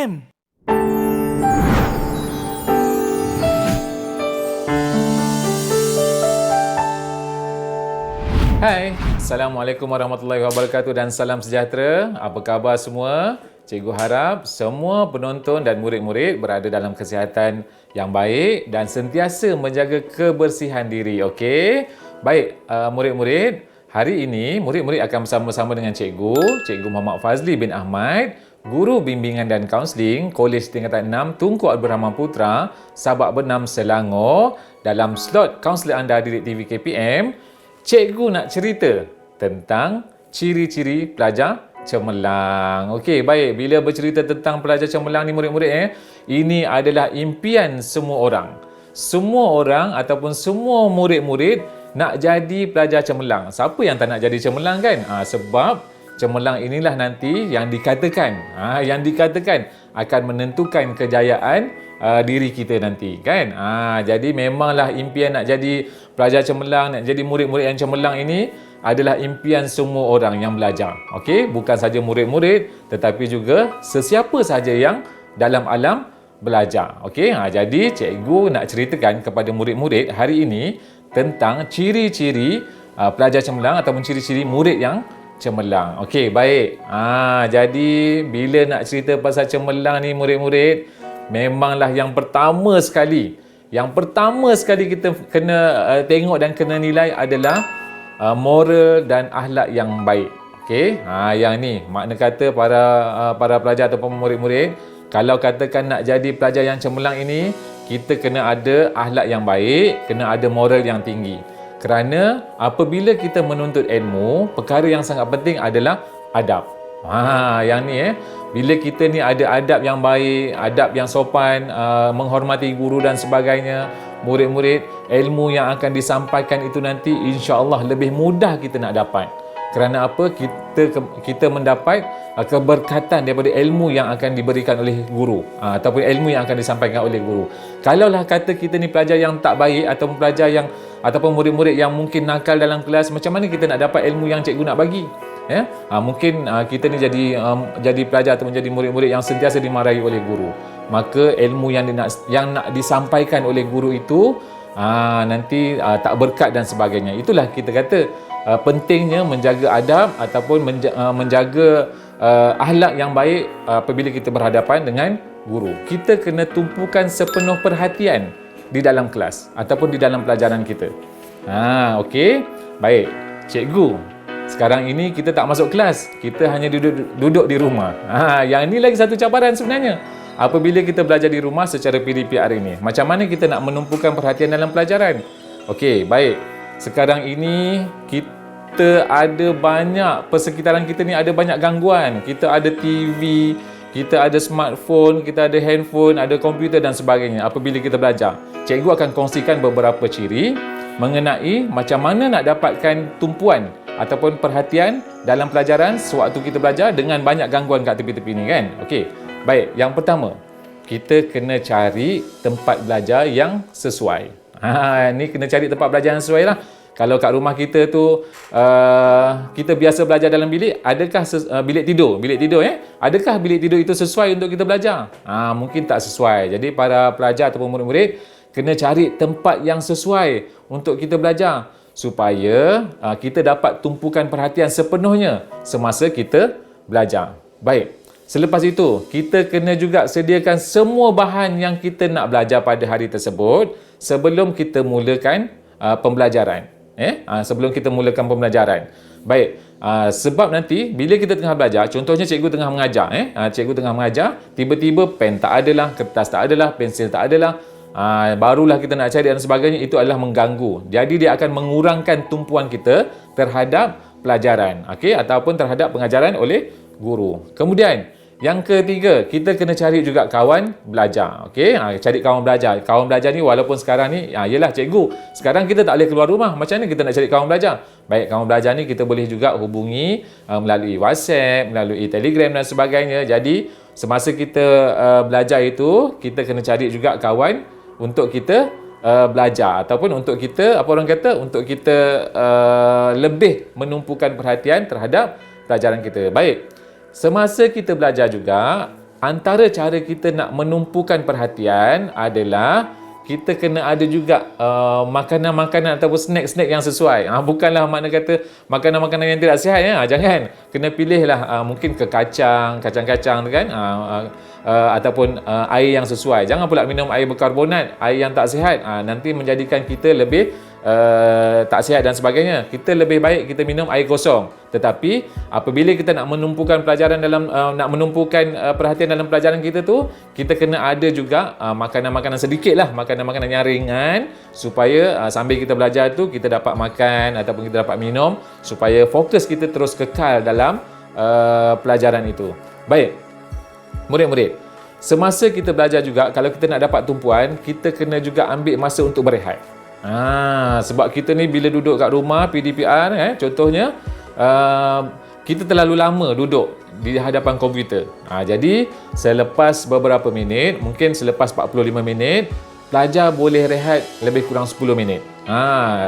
PPM. Hai, Assalamualaikum warahmatullahi wabarakatuh dan salam sejahtera. Apa khabar semua? Cikgu harap semua penonton dan murid-murid berada dalam kesihatan yang baik dan sentiasa menjaga kebersihan diri, okey? Baik, murid-murid, hari ini murid-murid akan bersama-sama dengan Cikgu Muhammad Fazli bin Ahmad, Guru Bimbingan dan Kaunseling Kolej Tingkatan 6 Tunku Abdul Rahman Putra, Sabak Bernam, Selangor. Dalam slot kaunselor anda Didik TV KPM, Cikgu nak cerita tentang ciri-ciri pelajar cemerlang. Okey, baik. Bila bercerita tentang pelajar cemerlang ni murid-murid, ini adalah impian semua orang. Semua orang ataupun semua murid-murid nak jadi pelajar cemerlang. Siapa yang tak nak jadi cemerlang kan? Sebab cemerlang inilah nanti yang dikatakan akan menentukan kejayaan diri kita nanti kan. Jadi memanglah impian nak jadi pelajar cemerlang, nak jadi murid-murid yang cemerlang ini adalah impian semua orang yang belajar. Okey, bukan saja murid-murid tetapi juga sesiapa sahaja yang dalam alam belajar. Okey, jadi cikgu nak ceritakan kepada murid-murid hari ini tentang ciri-ciri pelajar cemerlang ataupun ciri-ciri murid yang cemerlang. Okey, baik. Jadi bila nak cerita pasal cemerlang ni murid-murid, memanglah yang pertama sekali kita kena tengok dan kena nilai adalah moral dan akhlak yang baik. Okey, yang ni makna kata para pelajar ataupun murid-murid, kalau katakan nak jadi pelajar yang cemerlang ini, kita kena ada akhlak yang baik, kena ada moral yang tinggi. Kerana apabila kita menuntut ilmu, perkara yang sangat penting adalah adab. Yang ni bila kita ni ada adab yang baik, adab yang sopan, menghormati guru dan sebagainya, murid-murid, ilmu yang akan disampaikan itu nanti insya-Allah lebih mudah kita nak dapat. Kerana apa? Kita mendapat keberkatan daripada ilmu yang akan diberikan oleh guru, ataupun ilmu yang akan disampaikan oleh guru. Kalaulah kata kita ni pelajar yang tak baik ataupun pelajar yang ataupun murid-murid yang mungkin nakal dalam kelas, macam mana kita nak dapat ilmu yang cikgu nak bagi? Mungkin kita ni jadi pelajar ataupun jadi murid-murid yang sentiasa dimarahi oleh guru. Maka ilmu yang nak disampaikan oleh guru itu nanti tak berkat dan sebagainya. Itulah kita kata pentingnya menjaga adab ataupun menjaga akhlak yang baik apabila kita berhadapan dengan guru. Kita kena tumpukan sepenuh perhatian di dalam kelas ataupun di dalam pelajaran kita. Okey. Baik. Cikgu, sekarang ini kita tak masuk kelas. Kita hanya duduk di rumah. Yang ini lagi satu cabaran sebenarnya. Apabila kita belajar di rumah secara PDPR ini, macam mana kita nak menumpukan perhatian dalam pelajaran? Okey, baik. Sekarang ini kita ada banyak, persekitaran kita ni ada banyak gangguan. Kita ada TV, kita ada smartphone, kita ada handphone, ada komputer dan sebagainya. Apabila kita belajar, cikgu akan kongsikan beberapa ciri mengenai macam mana nak dapatkan tumpuan ataupun perhatian dalam pelajaran sewaktu kita belajar dengan banyak gangguan kat tepi-tepi ni kan. Okey. Baik, yang pertama, kita kena cari tempat belajar yang sesuai. Ni kena cari tempat belajar yang sesuai lah. Kalau kat rumah kita tu kita biasa belajar dalam bilik, adakah bilik tidur? Adakah bilik tidur itu sesuai untuk kita belajar? Mungkin tak sesuai. Jadi para pelajar ataupun murid-murid kena cari tempat yang sesuai untuk kita belajar supaya kita dapat tumpukan perhatian sepenuhnya semasa kita belajar. Baik. Selepas itu, kita kena juga sediakan semua bahan yang kita nak belajar pada hari tersebut sebelum kita mulakan pembelajaran. Sebelum kita mulakan pembelajaran. Baik, sebab nanti bila kita tengah belajar, contohnya cikgu tengah mengajar, cikgu tengah mengajar, tiba-tiba pen tak adalah, kertas tak adalah, pensil tak adalah, barulah kita nak cari dan sebagainya, itu adalah mengganggu. Jadi dia akan mengurangkan tumpuan kita terhadap pelajaran, ataupun terhadap pengajaran oleh guru. Kemudian yang ketiga, kita kena cari juga kawan belajar. Cari kawan belajar. Kawan belajar ni walaupun sekarang ni yelah cikgu, sekarang kita tak boleh keluar rumah. Macam mana kita nak cari kawan belajar? Baik, kawan belajar ni kita boleh juga hubungi melalui WhatsApp, melalui Telegram dan sebagainya. Jadi semasa kita belajar itu, kita kena cari juga kawan untuk kita belajar ataupun untuk kita untuk kita lebih menumpukan perhatian terhadap pelajaran kita. Baik. Semasa kita belajar juga, antara cara kita nak menumpukan perhatian adalah kita kena ada juga makanan-makanan ataupun snack-snack yang sesuai. Bukanlah makna kata makanan-makanan yang tidak sihat ya. Jangan. Kena pilihlah mungkin ke kacang-kacang tu kan. Ataupun air yang sesuai. Jangan pula minum air berkarbonat, air yang tak sihat. Nanti menjadikan kita lebih tak sihat dan sebagainya. Kita lebih baik kita minum air kosong. Tetapi apabila kita nak menumpukan pelajaran nak menumpukan perhatian dalam pelajaran kita tu, kita kena ada juga makanan-makanan sedikit lah, makanan-makanan yang ringan, supaya sambil kita belajar tu kita dapat makan ataupun kita dapat minum, supaya fokus kita terus kekal dalam pelajaran itu. Baik, murid-murid, semasa kita belajar juga, kalau kita nak dapat tumpuan, kita kena juga ambil masa untuk berehat. Sebab kita ni bila duduk kat rumah PDPR contohnya, kita terlalu lama duduk di hadapan komputer. Jadi selepas beberapa minit, mungkin selepas 45 minit, pelajar boleh rehat lebih kurang 10 minit.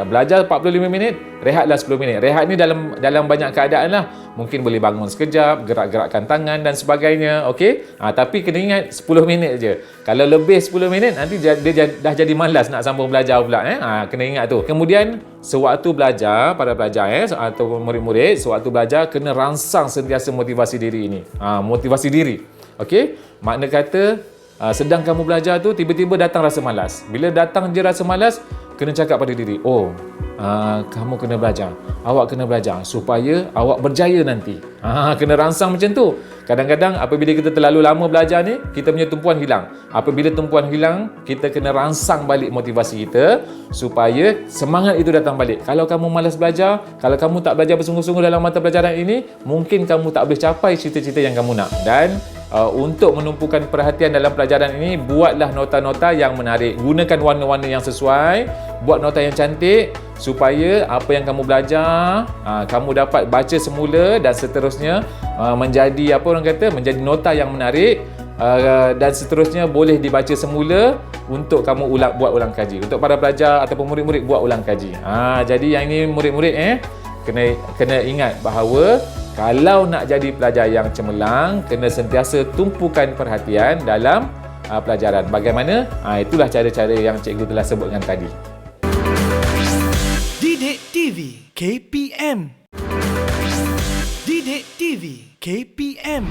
Belajar 45 minit, rehatlah 10 minit. Rehat ni dalam banyak keadaan lah. Mungkin boleh bangun sekejap, gerak-gerakkan tangan dan sebagainya. Okey? Tapi kena ingat 10 minit je. Kalau lebih 10 minit, nanti dia dah jadi malas nak sambung belajar pula. Kena ingat tu. Kemudian, sewaktu belajar, para pelajar atau murid-murid, sewaktu belajar, kena rangsang sentiasa motivasi diri ini. Motivasi diri. Okey? Makna kata, sedang kamu belajar tu, tiba-tiba datang rasa malas. Bila datang je rasa malas, kena cakap pada diri, kamu kena belajar, awak kena belajar supaya awak berjaya nanti. Kena rangsang macam tu. Kadang-kadang apabila kita terlalu lama belajar ni, kita punya tumpuan hilang. Apabila tumpuan hilang, kita kena rangsang balik motivasi kita supaya semangat itu datang balik. Kalau kamu malas belajar, kalau kamu tak belajar bersungguh-sungguh dalam mata pelajaran ini, mungkin kamu tak boleh capai cita-cita yang kamu nak. Dan untuk menumpukan perhatian dalam pelajaran ini, buatlah nota-nota yang menarik. Gunakan warna-warna yang sesuai, buat nota yang cantik supaya apa yang kamu belajar, kamu dapat baca semula dan seterusnya menjadi menjadi nota yang menarik, dan seterusnya boleh dibaca semula untuk kamu buat ulang kaji. Untuk para pelajar ataupun murid-murid, buat ulang kaji. Jadi yang ini murid-murid kena ingat bahawa kalau nak jadi pelajar yang cemerlang, kena sentiasa tumpukan perhatian dalam pelajaran. Bagaimana? Itulah cara-cara yang cikgu telah sebutkan tadi. Didik TV KPM. Didik TV KPM.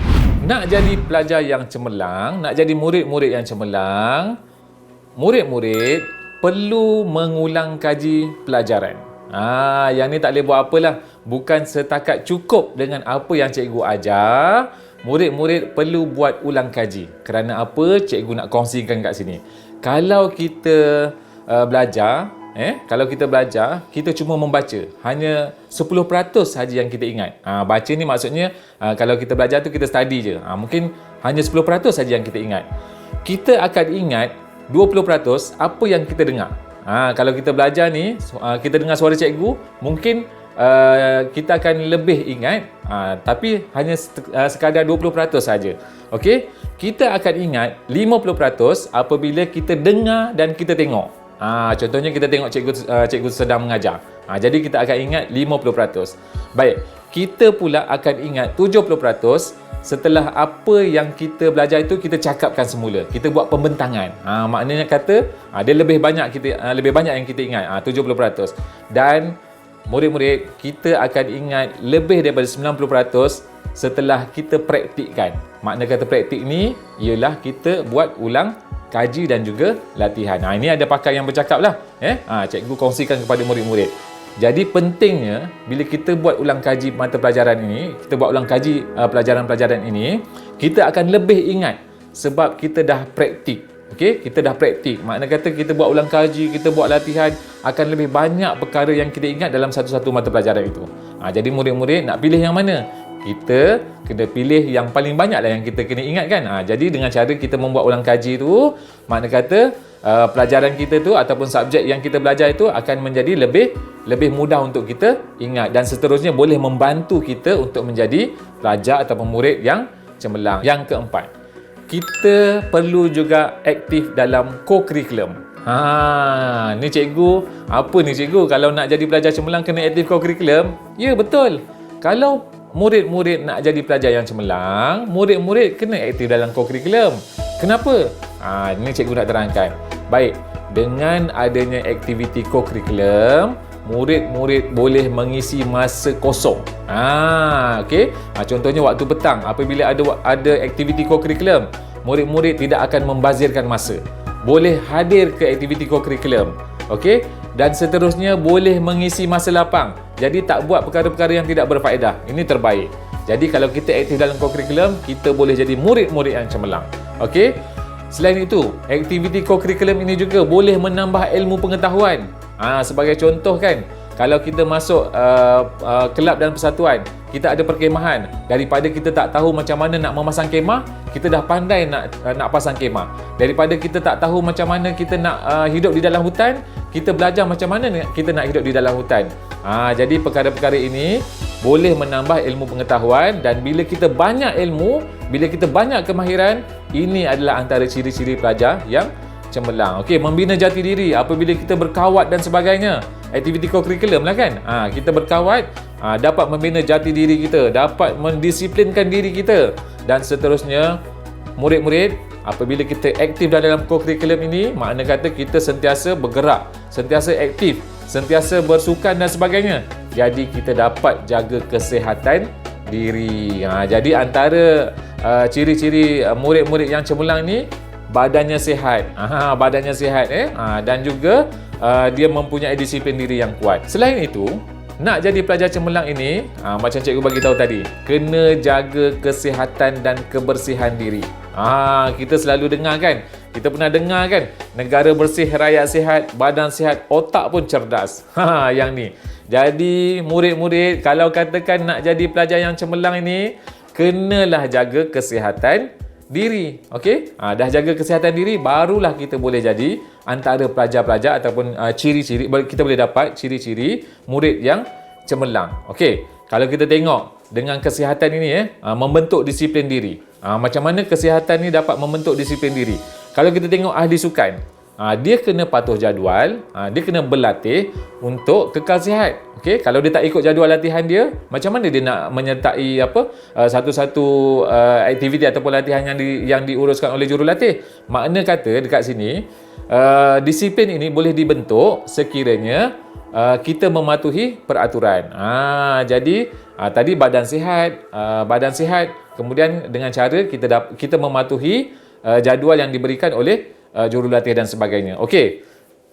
Nak jadi pelajar yang cemerlang, nak jadi murid-murid yang cemerlang, murid-murid perlu mengulang kaji pelajaran. Yang ni tak boleh buat apalah. Bukan setakat cukup dengan apa yang cikgu ajar, murid-murid perlu buat ulang kaji. Kerana apa? Cikgu nak kongsikan kat sini. Kalau kita belajar, kita cuma membaca, hanya 10% sahaja yang kita ingat. Baca ni maksudnya kalau kita belajar tu kita study je. Mungkin hanya 10% sahaja yang kita ingat. Kita akan ingat 20% apa yang kita dengar. Kalau kita belajar ni, kita dengar suara cikgu, mungkin kita akan lebih ingat, tapi hanya sekadar 20% saja. Okey, kita akan ingat 50% apabila kita dengar dan kita tengok. Contohnya kita tengok cikgu sedang mengajar. Jadi kita akan ingat 50%. Baik, kita pula akan ingat 70% setelah apa yang kita belajar itu kita cakapkan semula. Kita buat pembentangan. Maknanya kata dia lebih banyak yang kita ingat, 70%. Dan murid-murid, kita akan ingat lebih daripada 90% setelah kita praktikkan. Makna kata praktik ni ialah kita buat ulang kaji dan juga latihan. Ini ada pakar yang bercakap lah. Cikgu kongsikan kepada murid-murid. Jadi pentingnya bila kita buat ulang kaji mata pelajaran ini, kita buat ulang kaji pelajaran-pelajaran ini, kita akan lebih ingat sebab kita dah praktik. Okey, kita dah praktik. Makna kata kita buat ulang kaji, kita buat latihan, akan lebih banyak perkara yang kita ingat dalam satu-satu mata pelajaran itu. Jadi murid-murid nak pilih yang mana? Kita kena pilih yang paling banyak lah yang kita kena ingat kan. Jadi dengan cara kita membuat ulang kaji tu, makna kata pelajaran kita tu ataupun subjek yang kita belajar itu akan menjadi lebih mudah untuk kita ingat dan seterusnya boleh membantu kita untuk menjadi pelajar ataupun murid yang cemerlang. Yang keempat, kita perlu juga aktif dalam co-curriculum. Ni cikgu, apa ni cikgu? Kalau nak jadi pelajar cemerlang kena aktif co-curriculum? Ya, betul. Kalau murid-murid nak jadi pelajar yang cemerlang, murid-murid kena aktif dalam co-curriculum. Kenapa? Ini cikgu nak terangkan. Baik, dengan adanya aktiviti co-curriculum, murid-murid boleh mengisi masa kosong. Okey. Contohnya waktu petang, apabila ada aktiviti co-curriculum, murid-murid tidak akan membazirkan masa. Boleh hadir ke aktiviti co-curriculum. Okey. Dan seterusnya boleh mengisi masa lapang. Jadi tak buat perkara-perkara yang tidak berfaedah. Ini terbaik. Jadi kalau kita aktif dalam co-curriculum, kita boleh jadi murid-murid yang cemerlang. Okey. Selain itu, aktiviti co-curriculum ini juga boleh menambah ilmu pengetahuan. Sebagai contoh kan, kalau kita masuk kelab dan persatuan, kita ada perkemahan. Daripada kita tak tahu macam mana nak memasang kemah, kita dah pandai nak pasang kemah. Daripada kita tak tahu macam mana kita nak hidup di dalam hutan, kita belajar macam mana kita nak hidup di dalam hutan. Jadi perkara-perkara ini boleh menambah ilmu pengetahuan, dan bila kita banyak ilmu, bila kita banyak kemahiran, ini adalah antara ciri-ciri pelajar yang cemerlang. Okey, membina jati diri apabila kita berkawat dan sebagainya. Aktiviti co-curriculum lah kan. Kita berkawat, dapat membina jati diri kita, dapat mendisiplinkan diri kita, dan seterusnya. Murid-murid, apabila kita aktif dalam co-curriculum ini, makna kata kita sentiasa bergerak, sentiasa aktif, sentiasa bersukan dan sebagainya. Jadi kita dapat jaga kesihatan diri. Jadi antara ciri-ciri murid-murid yang cemerlang ni, badannya sihat. Badannya sihat dan juga dia mempunyai disiplin diri yang kuat. Selain itu, nak jadi pelajar cemerlang ini, macam cikgu bagi tahu tadi, kena jaga kesihatan dan kebersihan diri. Kita selalu dengar kan, kita pernah dengar kan, negara bersih, rakyat sihat, badan sihat, otak pun cerdas. Yang ni. Jadi murid-murid, kalau katakan nak jadi pelajar yang cemerlang ini, kenalah jaga kesihatan diri. Okey? Dah jaga kesihatan diri, barulah kita boleh jadi antara pelajar-pelajar ataupun ciri-ciri, kita boleh dapat ciri-ciri murid yang cemerlang. Okey, kalau kita tengok dengan kesihatan ini membentuk disiplin diri. Macam mana kesihatan ni dapat membentuk disiplin diri? Kalau kita tengok ahli sukan, dia kena patuh jadual, dia kena berlatih untuk kekal sihat. Okey, kalau dia tak ikut jadual latihan dia, macam mana dia nak menyertai satu-satu aktiviti ataupun latihan yang diuruskan oleh jurulatih? Makna kata dekat sini, disiplin ini boleh dibentuk sekiranya kita mematuhi peraturan. Jadi tadi badan sihat, kemudian dengan cara kita mematuhi jadual yang diberikan oleh jurulatih dan sebagainya. Okey.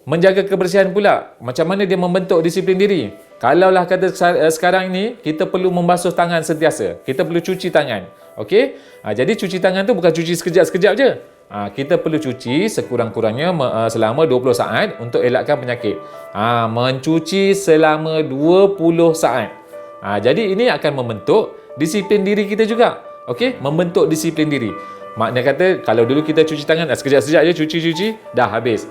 Menjaga kebersihan pula, macam mana dia membentuk disiplin diri? Kalaulah kata sekarang ini kita perlu membasuh tangan sentiasa, kita perlu cuci tangan. Okey? Jadi cuci tangan tu bukan cuci sekejap-sekejap je. Kita perlu cuci sekurang-kurangnya selama 20 saat untuk elakkan penyakit. Mencuci selama 20 saat. Jadi ini akan membentuk disiplin diri kita juga. Okey? Membentuk disiplin diri. Makna kata, kalau dulu kita cuci tangan, sekejap-sekejap je cuci-cuci, dah habis.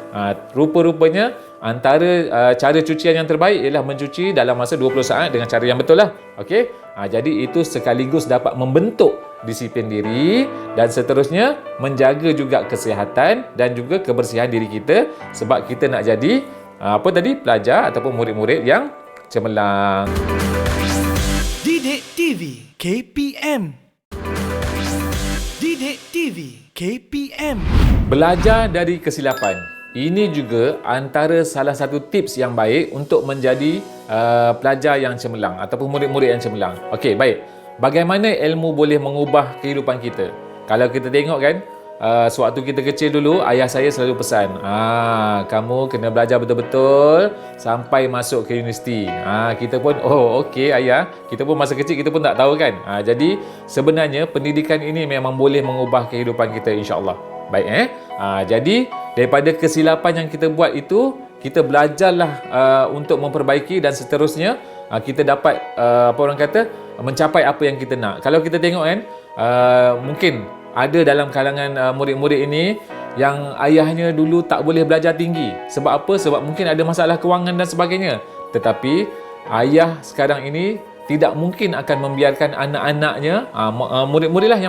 Rupa-rupanya, antara cara cucian yang terbaik ialah mencuci dalam masa 20 saat dengan cara yang betul lah. Okey? Jadi itu sekaligus dapat membentuk disiplin diri dan seterusnya menjaga juga kesihatan dan juga kebersihan diri kita, sebab kita nak jadi pelajar ataupun murid-murid yang cemerlang. Didik TV KPM. Didik TV KPM. Belajar dari kesilapan. Ini juga antara salah satu tips yang baik untuk menjadi pelajar yang cemerlang ataupun murid-murid yang cemerlang. Okey, baik. Bagaimana ilmu boleh mengubah kehidupan kita? Kalau kita tengok kan, sewaktu kita kecil dulu, ayah saya selalu pesan, kamu kena belajar betul-betul sampai masuk ke universiti. Kita pun, okey ayah, kita pun masa kecil kita pun tak tahu kan. Jadi sebenarnya pendidikan ini memang boleh mengubah kehidupan kita, insya-Allah. Baik jadi daripada kesilapan yang kita buat itu, kita belajarlah untuk memperbaiki dan seterusnya kita dapat mencapai apa yang kita nak. Kalau kita tengok kan, mungkin ada dalam kalangan murid-murid ini yang ayahnya dulu tak boleh belajar tinggi. Sebab apa? Sebab mungkin ada masalah kewangan dan sebagainya. Tetapi ayah sekarang ini tidak mungkin akan membiarkan anak-anaknya, murid-murid lah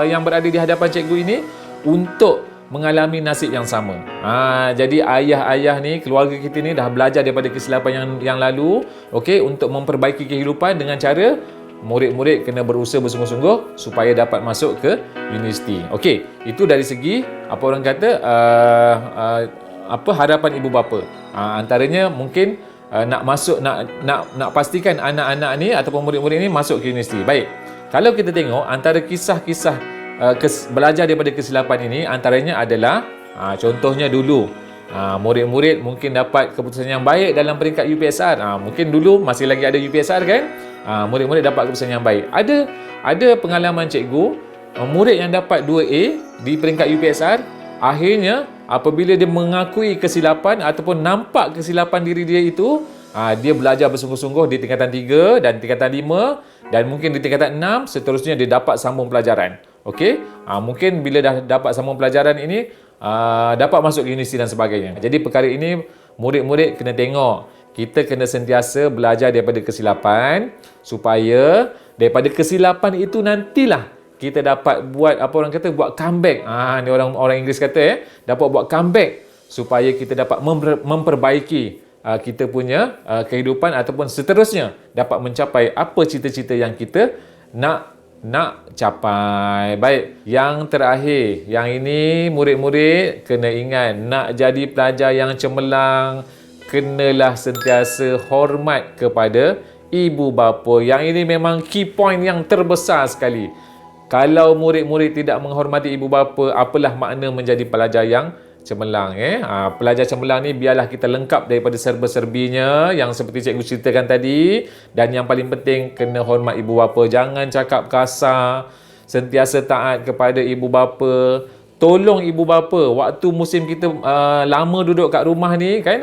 yang berada di hadapan cikgu ini, untuk mengalami nasib yang sama. Jadi ayah-ayah ni, keluarga kita ni dah belajar daripada kesilapan yang lalu, okey, untuk memperbaiki kehidupan dengan cara murid-murid kena berusaha bersungguh-sungguh supaya dapat masuk ke universiti. Okey, itu dari segi apa orang kata harapan ibu bapa. Antaranya mungkin nak masuk nak pastikan anak-anak ni ataupun murid-murid ni masuk ke universiti. Baik. Kalau kita tengok antara kisah-kisah belajar daripada kesilapan ini, antaranya adalah contohnya dulu murid-murid mungkin dapat keputusan yang baik dalam peringkat UPSR. Mungkin dulu masih lagi ada UPSR kan? Murid-murid dapat keputusan yang baik. Ada pengalaman cikgu, murid yang dapat 2A di peringkat UPSR, akhirnya apabila dia mengakui kesilapan ataupun nampak kesilapan diri dia itu, dia belajar bersungguh-sungguh di tingkatan 3 dan tingkatan 5 dan mungkin di tingkatan 6, seterusnya dia dapat sambung pelajaran. Okey? Mungkin bila dah dapat sambung pelajaran ini, dapat masuk universiti dan sebagainya. Jadi perkara ini murid-murid kena tengok. Kita kena sentiasa belajar daripada kesilapan supaya daripada kesilapan itu nantilah kita dapat buat buat comeback. Ni orang Inggeris kata dapat buat comeback supaya kita dapat memperbaiki kita punya kehidupan ataupun seterusnya dapat mencapai apa cita-cita yang kita nak capai. Baik, yang terakhir, yang ini murid-murid kena ingat, nak jadi pelajar yang cemerlang, kenalah sentiasa hormat kepada ibu bapa. Yang ini memang key point yang terbesar sekali. Kalau murid-murid tidak menghormati ibu bapa, apalah makna menjadi pelajar yang cemerlang? Pelajar cemerlang ni biarlah kita lengkap daripada serba-serbinya yang seperti cikgu ceritakan tadi. Dan yang paling penting, kena hormat ibu bapa. Jangan cakap kasar, sentiasa taat kepada ibu bapa. Tolong ibu bapa waktu musim kita lama duduk kat rumah ni kan,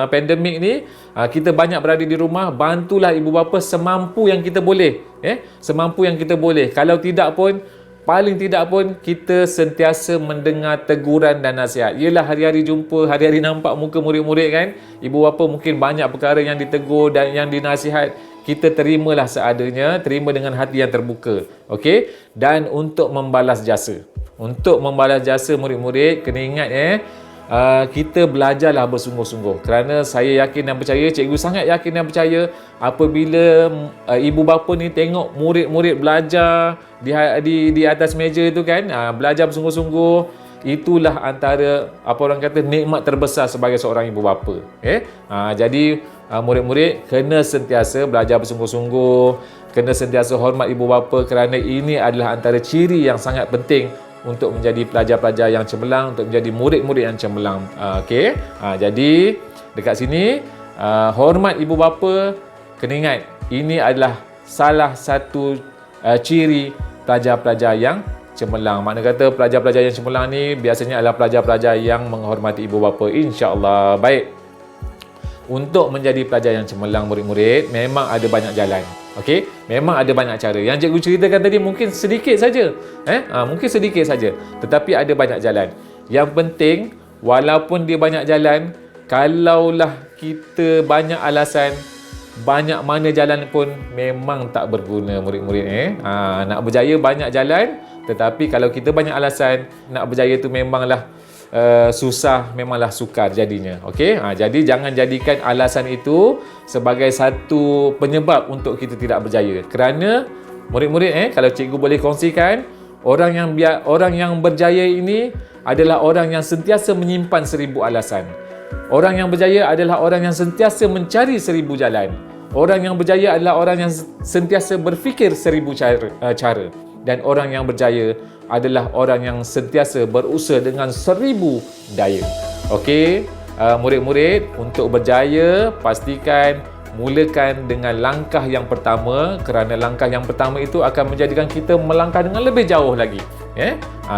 pandemik ni, kita banyak berada di rumah, bantulah ibu bapa semampu yang kita boleh. Semampu yang kita boleh. Kalau tidak pun, paling tidak pun kita sentiasa mendengar teguran dan nasihat. Yelah, hari-hari jumpa, hari-hari nampak muka murid-murid kan, ibu bapa mungkin banyak perkara yang ditegur dan yang dinasihat. Kita terimalah seadanya, terima dengan hati yang terbuka. Okey? Dan untuk membalas jasa. Untuk membalas jasa murid-murid, kena ingat kita belajarlah bersungguh-sungguh. Kerana saya yakin dan percaya, cikgu sangat yakin dan percaya, apabila ibu bapa ni tengok murid-murid belajar di atas meja itu kan, belajar bersungguh-sungguh, itulah antara nikmat terbesar sebagai seorang ibu bapa. Jadi murid-murid kena sentiasa belajar bersungguh-sungguh, kena sentiasa hormat ibu bapa, kerana ini adalah antara ciri yang sangat penting untuk menjadi pelajar-pelajar yang cemerlang, untuk menjadi murid-murid yang cemerlang. Jadi dekat sini hormat ibu bapa, kena ingat ini adalah salah satu ciri pelajar-pelajar yang cemerlang. Makna kata pelajar-pelajar yang cemerlang ni biasanya adalah pelajar-pelajar yang menghormati ibu bapa, insya-Allah. Baik. Untuk menjadi pelajar yang cemerlang murid-murid, memang ada banyak jalan. Okey, memang ada banyak cara. Yang cikgu ceritakan tadi mungkin sedikit saja. Mungkin sedikit saja. Tetapi ada banyak jalan. Yang penting, walaupun dia banyak jalan, kalaulah kita banyak alasan, banyak mana jalan pun memang tak berguna murid-murid. Nak berjaya banyak jalan, tetapi kalau kita banyak alasan, nak berjaya tu memanglah susah, memanglah sukar jadinya. Okey, jadi jangan jadikan alasan itu sebagai satu penyebab untuk kita tidak berjaya. Kerana murid-murid kalau cikgu boleh kongsikan, orang yang berjaya ini adalah orang yang sentiasa menyimpan 1000 alasan. Orang yang berjaya adalah orang yang sentiasa mencari 1000 jalan. Orang yang berjaya adalah orang yang sentiasa berfikir 1000 cara. Dan orang yang berjaya adalah orang yang sentiasa berusaha dengan 1000 daya. Okey, murid-murid, untuk berjaya pastikan mulakan dengan langkah yang pertama, kerana langkah yang pertama itu akan menjadikan kita melangkah dengan lebih jauh lagi.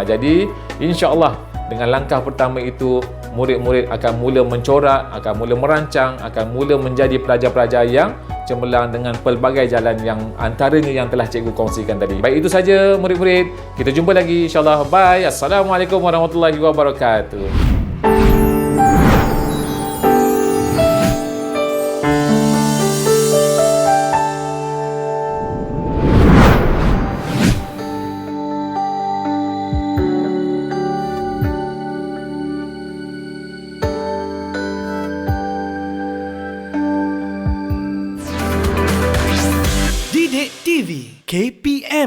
Jadi insya-Allah dengan langkah pertama itu, murid-murid akan mula mencorak, akan mula merancang, akan mula menjadi pelajar-pelajar yang cemerlang dengan pelbagai jalan yang antaranya yang telah cikgu kongsikan tadi. Baik, itu saja murid-murid. Kita jumpa lagi insya-Allah. Bye. Assalamualaikum warahmatullahi wabarakatuh. Didik TV TV, KPM